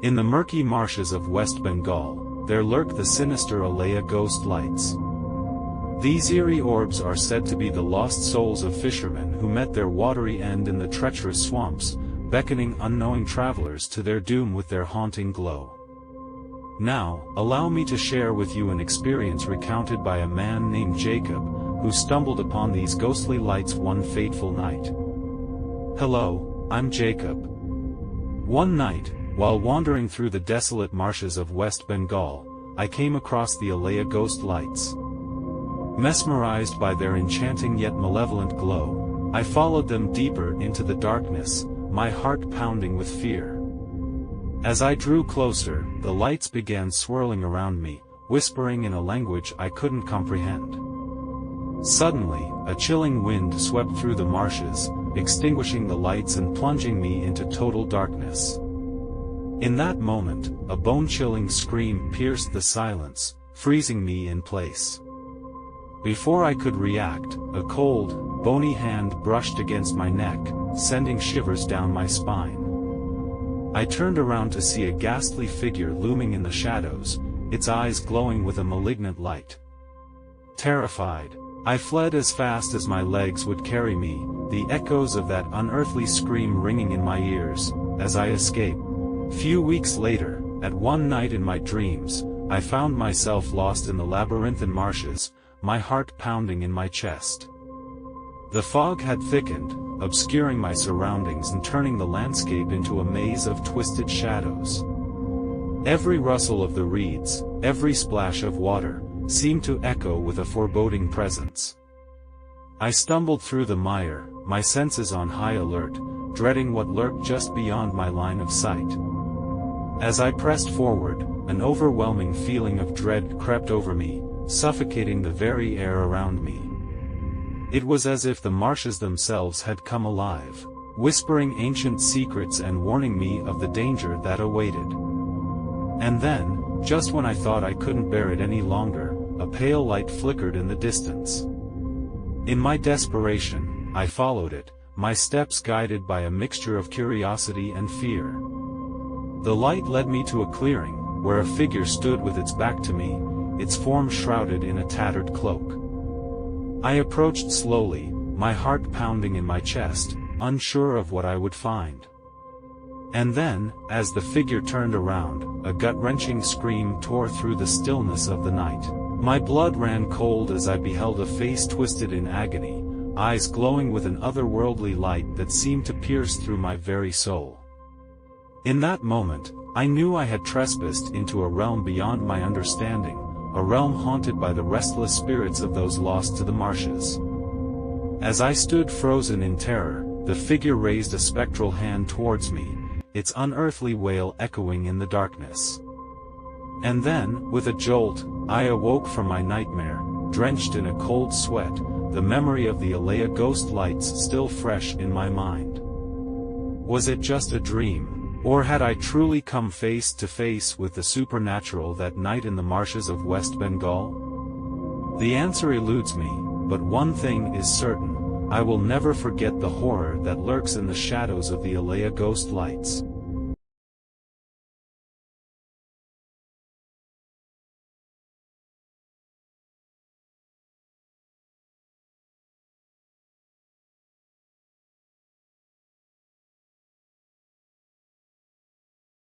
In the murky marshes of West Bengal, there lurk the sinister Aleya ghost lights. These eerie orbs are said to be the lost souls of fishermen who met their watery end in the treacherous swamps, beckoning unknowing travelers to their doom with their haunting glow. Now, allow me to share with you an experience recounted by a man named Jacob, who stumbled upon these ghostly lights one fateful night. Hello, I'm Jacob. One night, while wandering through the desolate marshes of West Bengal, I came across the Aleya ghost lights. Mesmerized by their enchanting yet malevolent glow, I followed them deeper into the darkness, my heart pounding with fear. As I drew closer, the lights began swirling around me, whispering in a language I couldn't comprehend. Suddenly, a chilling wind swept through the marshes, extinguishing the lights and plunging me into total darkness. In that moment, a bone-chilling scream pierced the silence, freezing me in place. Before I could react, a cold, bony hand brushed against my neck, sending shivers down my spine. I turned around to see a ghastly figure looming in the shadows, its eyes glowing with a malignant light. Terrified, I fled as fast as my legs would carry me, the echoes of that unearthly scream ringing in my ears, as I escaped. Few weeks later, at one night in my dreams, I found myself lost in the labyrinthine marshes, my heart pounding in my chest. The fog had thickened, obscuring my surroundings and turning the landscape into a maze of twisted shadows. Every rustle of the reeds, every splash of water, seemed to echo with a foreboding presence. I stumbled through the mire, my senses on high alert, dreading what lurked just beyond my line of sight. As I pressed forward, an overwhelming feeling of dread crept over me, suffocating the very air around me. It was as if the marshes themselves had come alive, whispering ancient secrets and warning me of the danger that awaited. And then, just when I thought I couldn't bear it any longer, a pale light flickered in the distance. In my desperation, I followed it, my steps guided by a mixture of curiosity and fear. The light led me to a clearing, where a figure stood with its back to me, its form shrouded in a tattered cloak. I approached slowly, my heart pounding in my chest, unsure of what I would find. And then, as the figure turned around, a gut-wrenching scream tore through the stillness of the night. My blood ran cold as I beheld a face twisted in agony, eyes glowing with an otherworldly light that seemed to pierce through my very soul. In that moment, I knew I had trespassed into a realm beyond my understanding, a realm haunted by the restless spirits of those lost to the marshes. As I stood frozen in terror, the figure raised a spectral hand towards me, its unearthly wail echoing in the darkness. And then, with a jolt, I awoke from my nightmare, drenched in a cold sweat, the memory of the Aleya ghost lights still fresh in my mind. Was it just a dream? Or had I truly come face to face with the supernatural that night in the marshes of West Bengal? The answer eludes me, but one thing is certain, I will never forget the horror that lurks in the shadows of the Aleya ghost lights.